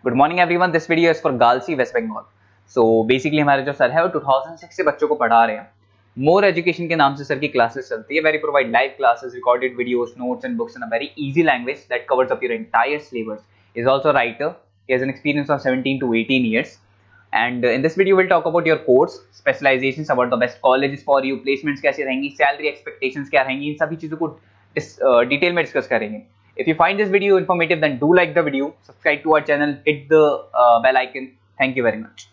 Good morning everyone, this video is for Galsi West Bengal. So basically हमारे जो sir है वो 2006 से बच्चों को पढ़ा रहे हैं। मोर एजुकेशन के नाम से सर की क्लासेस चलती है, very provide live classes, recorded videos, notes and books in a very easy language that covers up your entire syllabus. Is also a writer. He has an experience of 17 to 18 years. And in this video, we'll talk about your course, specializations, about the best colleges for you, placements कैसे रहेंगी, salary expectations क्या रहेंगी, इन सभी चीज़ों को detail में discuss करेंगे। If you find this video informative, then do like the video, subscribe to our channel, hit the bell icon. Thank you very much.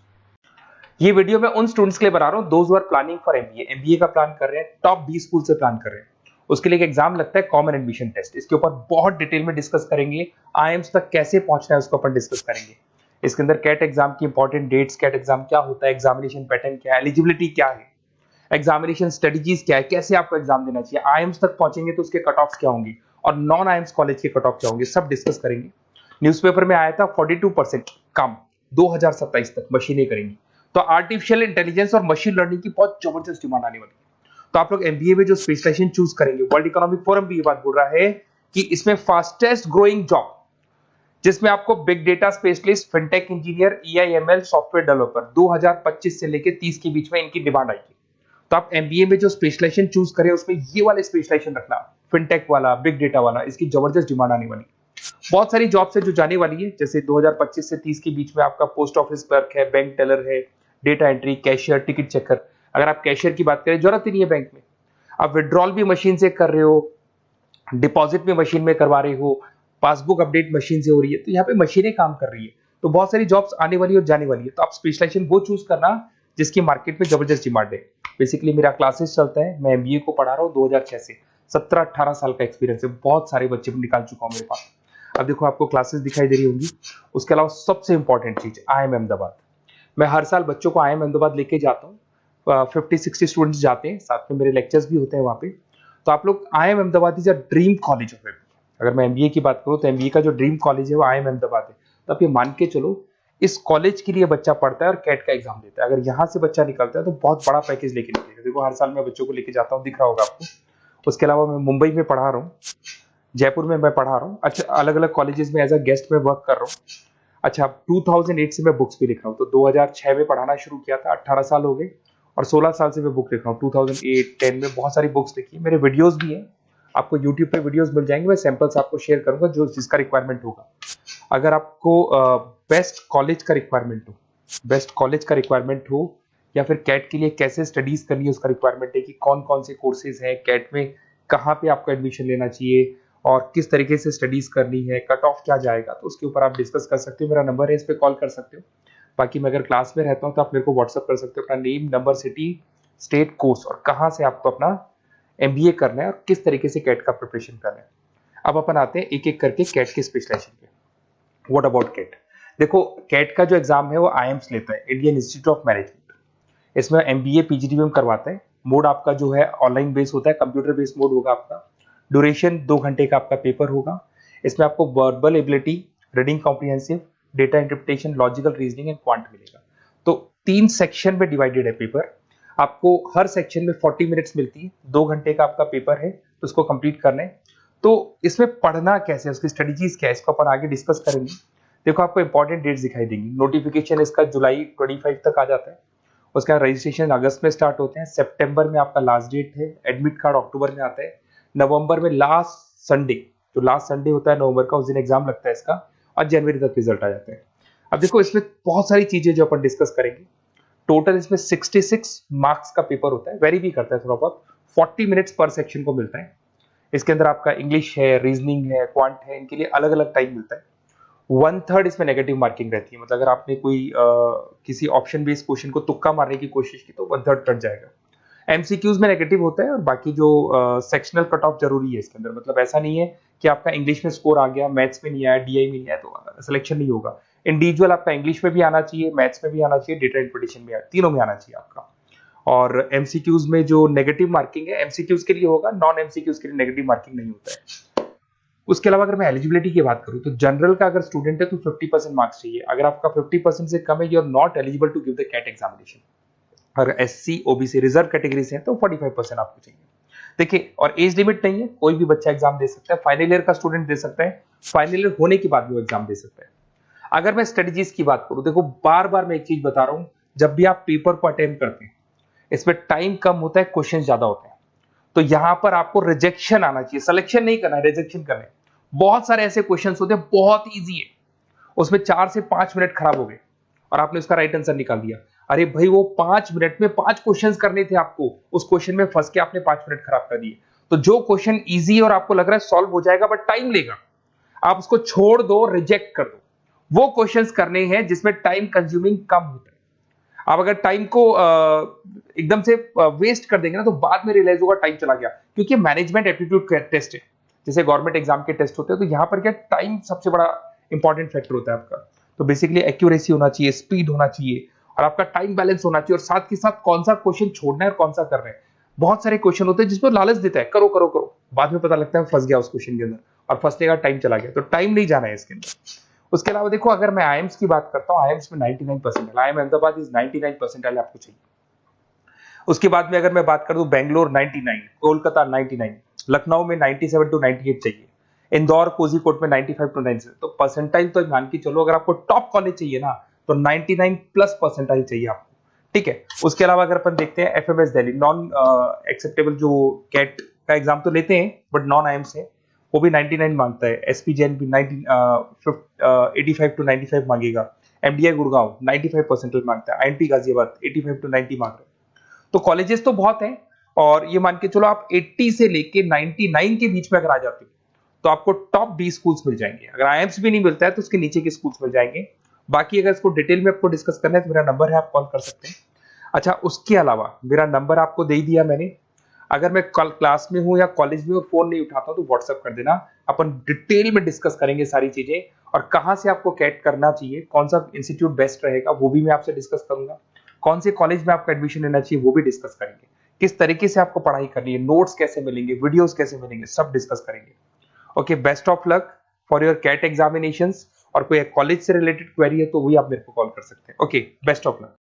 ये वीडियो मैं उन स्टूडेंट्स के लिए बना रहा हूँ those who are planning for MBA का plan कर रहे हैं, टॉप 20 स्कूल से प्लान कर रहे हैं। उसके लिए एक एग्जाम लगता है कॉमन एडमिशन टेस्ट। इसके ऊपर बहुत डिटेल में डिस्कस करेंगे। आईएम्स तक कैसे पहुंचना है उसको अपन डिस्कस करेंगे। इसके अंदर कैट एग्जाम की इंपॉर्टेंट डेट्स, कैट एग्जाम क्या होता है, एग्जामिनेशन पैटर्न क्या है, एलिजिबिलिटी क्या है, एग्जामिनेशन स्ट्रेटजीज क्या है, कैसे आपको एग्जाम देना चाहिए, आईएम्स तक पहुंचेंगे तो उसके कट ऑफ क्या होंगे और नॉन आईएम्स कॉलेज के कट ऑफ क्या होंगे, सब डिस्कस करेंगे। न्यूज़पेपर में आया था 42% कम 2027 तक मशीनें करेंगी। तो आर्टिफिशियल इंटेलिजेंस और मशीन लर्निंग की बहुत जबरदस्त डिमांड आने वाली है। तो आप लोग एमबीए में जो स्पेशलाइजेशन चूज करेंगे, वर्ल्ड इकोनॉमिक फोरम भी ये बात बोल रहा है कि इसमें फास्टेस्ट ग्रोइंग जॉब जिसमें आपको big data specialist, fintech engineer, AIML, software developer 2025 से लेकर 30 के बीच में इनकी डिमांड आएगी। तो आप एमबीए में जो स्पेशलाइजेशन चूज करें उसमें ये वाले स्पेशलाइजेशन रखना, फिनटेक वाला, बिग डेटा वाला, इसकी जबरदस्त डिमांड आने वाली है। बहुत सारी जॉब्स है जो जाने वाली है, जैसे 2025 से 30 के बीच में आपका पोस्ट ऑफिस क्लर्क है, बैंक टेलर है, data entry, cashier, ticket checker. अगर आप कैशियर की बात करें, जरूरत ही नहीं है बैंक में, आप विड्रॉल भी मशीन से कर रहे हो, डिपॉजिट भी मशीन में करवा रहे हो, पासबुक अपडेट मशीन से हो रही है, तो यहाँ पे मशीनें काम कर रही है। तो बहुत सारी जॉब्स आने वाली और जाने वाली है। तो आप स्पेशलाइजेशन वो चूज करना जिसकी मार्केट में जबरदस्त डिमांड है। बेसिकली मेरा क्लासेस चलता है, मैं एमबीए को पढ़ा रहा हूँ 2006 से। 17-18 साल का एक्सपीरियंस है, बहुत सारे बच्चे निकाल चुका हूँ मेरे पास। अब देखो आपको क्लासेस दिखाई दे रही होंगी। उसके अलावा सबसे इंपॉर्टेंट चीज IIM अहमदाबाद। मैं हर साल बच्चों को IIM अहमदाबाद लेके जाता हूँ। 50-60 स्टूडेंट्स जाते हैं, साथ में मेरे लेक्चर्स भी होते हैं वहाँ पे। तो आप लोग IIM Ahmedabad is a dream college of MBA. अगर मैं एमबीए की बात करूँ तो एमबीए का जो ड्रीम कॉलेज है वो IIM अहमदाबाद है। तो आप ये मान के चलो, इस कॉलेज के लिए बच्चा पढ़ता है और कैट का एग्जाम देता है। अगर यहाँ से बच्चा निकलता है तो बहुत बड़ा पैकेज लेके निकलेगा। देखो हर साल मैं बच्चों को लेके जाता हूँ, दिख रहा होगा आपको। उसके अलावा मैं मुंबई में पढ़ा रहा हूँ, जयपुर में मैं पढ़ा रहा हूँ, अच्छा अलग अलग कॉलेजेस में एज अ गेस्ट में वर्क कर रहा हूँ। अच्छा 2008 से मैं बुक्स भी लिख रहा हूँ। तो 2006 में पढ़ाना शुरू किया था, 18 साल हो गए, और 16 साल से मैं बुक लिख रहा हूँ। 2008-10 में बहुत सारी बुक्स लिखी है। मेरे वीडियोस भी हैं, आपको यूट्यूब पे वीडियोस मिल जाएंगे। मैं सैंपल्स आपको शेयर करूंगा जो जिसका रिक्वायरमेंट होगा। अगर आपको बेस्ट कॉलेज का रिक्वायरमेंट हो या फिर कैट के लिए कैसे स्टडीज करनी है उसका रिक्वायरमेंट है कि कौन कौन से कोर्सेज हैं कैट में, कहाँ पे आपको एडमिशन लेना चाहिए और किस तरीके से स्टडीज करनी है, कट ऑफ क्या जाएगा, तो उसके ऊपर आप डिस्कस कर सकते हो। मेरा नंबर है, इस पर कॉल कर सकते हो। बाकी मैं अगर क्लास में रहता हूँ तो आप मेरे को व्हाट्सअप कर सकते हो अपना name, number, city, state, course और कहाँ से आपको अपना एमबीए करना है और किस तरीके से कैट का प्रिपरेशन करना है। अब अपन आते हैं एक एक करके कैट के स्पेशलाइजेशन पे। What about CAT? देखो कैट का जो एग्जाम है वो आईएम्स लेता है, इंडियन इंस्टीट्यूट ऑफ मैनेजमेंट। इसमें एमबीए पीजीडीएम करवाता है। मोड आपका जो है ऑनलाइन बेस होता है, कंप्यूटर बेस्ड मोड होगा आपका। ड्यूरेशन 2 घंटे का आपका पेपर होगा। इसमें आपको verbal ability, reading comprehensive, data interpretation, logical reasoning and quant मिलेगा। तो 3 सेक्शन में डिवाइडेड है पेपर। आपको हर सेक्शन में 40 मिनट्स मिलती है। 2 घंटे का आपका पेपर है, तो उसको कंप्लीट करना है। तो इसमें पढ़ना कैसे है, उसकी स्ट्रेटजीज क्या है, इसको अपन आगे डिस्कस करेंगे। देखो आपको इंपॉर्टेंट डेट्स दिखाई देंगी। नोटिफिकेशन इसका जुलाई 25 तक आ जाता है। उसका रजिस्ट्रेशन अगस्त में स्टार्ट होते हैं, सितंबर में आपका लास्ट डेट है, एडमिट कार्ड अक्टूबर में आता है, नवंबर में लास्ट संडे, जो लास्ट संडे होता है नवंबर का, उस दिन एग्जाम लगता है इसका, और जनवरी तक रिजल्ट आ जाता है। अब देखो इसमें बहुत सारी चीजें जो अपन डिस्कस करेंगे। टोटल इसमें 66 मार्क्स का पेपर होता है, वेरी भी करता है थोड़ा बहुत। 40 मिनट्स पर सेक्शन को मिलता है। इसके अंदर आपका इंग्लिश है, रीजनिंग है, क्वांट है, इनके लिए अलग अलग टाइम मिलता है। 1/3 इसमें नेगेटिव मार्किंग रहती है, मतलब अगर आपने कोई किसी ऑप्शन बेस्ड क्वेश्चन को तुक्का मारने की कोशिश की तो 1/3 कट जाएगा। एमसीक्यूज में नेगेटिव होता है, और बाकी जो सेक्शनल कट ऑफ जरूरी है इसके अंदर। मतलब ऐसा नहीं है कि आपका इंग्लिश में स्कोर आ गया, मैथ्स में नहीं आया, डीआई में नहीं आया तो सिलेक्शन नहीं होगा। इंडिविजुअल आपका इंग्लिश में भी आना चाहिए, मैथ्स में भी आना चाहिए, डेटा इंटरप्रिटेशन में, तीनों में आना चाहिए आपका। और एमसीक्यूज में जो नेगेटिव मार्किंग है एमसीक्यूज के लिए होगा, नॉन एमसीक्यूज के लिए नेगेटिव मार्किंग नहीं होता है। उसके अलावा अगर मैं एलिजिबिलिटी की बात करूं तो जनरल का अगर स्टूडेंट है तो 50% मार्क्स चाहिए। अगर आपका 50% से कम है, you are not eligible to give the CAT examination. अगर एससी, ओबीसी, रिजर्व कैटेगरी से है तो 45% आपको चाहिए। देखिए, और एज लिमिट नहीं है, कोई भी बच्चा एग्जाम दे सकता है। फाइनल ईयर का स्टूडेंट दे सकता है, फाइनल ईयर होने के बाद भी वो एग्जाम दे सकता है। अगर मैं स्ट्रेटजीज की बात करूं, देखो बार बार मैं एक चीज बता रहा हूं, जब भी आप पेपर को अटेम्प्ट करते हैं इसमें टाइम कम होता है, क्वेश्चन ज्यादा होते हैं, तो यहां पर आपको रिजेक्शन आना चाहिए, सिलेक्शन नहीं करना है, रिजेक्शन करना है। बहुत सारे ऐसे क्वेश्चंस होते हैं बहुत इजी है, उसमें 4 से 5 मिनट खराब हो गए और आपने उसका राइट आंसर निकाल दिया। अरे भाई वो 5 मिनट में 5 क्वेश्चंस करने थे आपको, उस क्वेश्चन में फंस के आपने 5 मिनट खराब कर दिए। तो जो क्वेश्चन इजी और आपको लग रहा है सॉल्व हो जाएगा बट टाइम लेगा, आप उसको छोड़ दो, रिजेक्ट कर दो। वो क्वेश्चंस करने हैं जिसमें टाइम कंज्यूमिंग कम होता है। आप अगर टाइम को एकदम से वेस्ट कर देंगे ना तो बाद में रियलाइज होगा टाइम चला गया, क्योंकि मैनेजमेंट एप्टीट्यूड टेस्ट है, जैसे गवर्नमेंट एग्जाम के टेस्ट होते हैं, तो यहां पर क्या टाइम सबसे बड़ा इंपॉर्टेंट फैक्टर होता है आपका। तो बेसिकली एक्यूरेसी होना चाहिए, स्पीड होना चाहिए और आपका टाइम बैलेंस होना चाहिए, और साथ के साथ कौन सा क्वेश्चन छोड़ना है और कौन सा करना है। बहुत सारे क्वेश्चन होते हैं जिसमें लालच देता है करो करो करो, बाद में पता लगता है फंस गया उस क्वेश्चन के अंदर और फंसने का टाइम चला गया, तो टाइम नहीं जाना है इसके अंदर। उसके अलावा देखो अगर मैं आईएम्स की बात करता हूँ, आईएम्स में 99% आईएम अहमदाबाद इज 99% आपको चाहिए। उसके बाद में अगर मैं बात कर दूं, बेंगलोर 99, कोलकाता 99, लखनऊ में 97 to 98 चाहिए, इंदौर कोझीकोड में 95 to 97। तो परसेंटाइल तो मान के चलो, अगर आपको टॉप कॉलेज चाहिए ना तो 99 प्लस परसेंटाइल चाहिए आपको, ठीक है। उसके अलावा अगर अपन देखते हैं एफएमएस दिल्ली, नॉन एक्सेप्टेबल जो कैट का एग्जाम तो लेते हैं बट नॉन आईएम से, वो भी 99 मांगता है। एसपी जैन भी 85 to 95 मांगेगा। एमडीआई गुड़गांव 95 परसेंटाइल मांगता है। आईएनटी गाजियाबाद 85 to 90 मांग रहे हैं। तो कॉलेजेस तो बहुत हैं, और ये मान के चलो आप 80 से लेके 99 के बीच में अगर आ जाते हो तो आपको टॉप 20 स्कूल्स मिल जाएंगे। अगर आईएम्स भी नहीं मिलता है तो उसके नीचे के स्कूल्स मिल जाएंगे। बाकी अगर इसको डिटेल में आपको डिस्कस करना है तो मेरा नंबर है, आप कॉल कर सकते हैं। अच्छा, उसके अलावा मेरा नंबर आपको दे दिया मैंने, अगर मैं क्लास में हूं या कॉलेज में हूं, फोन नहीं उठाता हूं तो व्हाट्सएप कर देना, अपन डिटेल में डिस्कस करेंगे सारी चीजें, और कहां से आपको कैट करना चाहिए, कौन सा इंस्टीट्यूट बेस्ट रहेगा वो भी मैं आपसे डिस्कस करूंगा, कौन से कॉलेज में आपको एडमिशन लेना चाहिए वो भी डिस्कस करेंगे, किस तरीके से आपको पढ़ाई करनी है, नोट्स कैसे मिलेंगे, वीडियोस कैसे मिलेंगे, सब डिस्कस करेंगे। Okay, best of luck for your CAT examinations, और कोई कॉलेज से रिलेटेड क्वेरी है तो वही आप मेरे को कॉल कर सकते हैं। Okay, best of luck.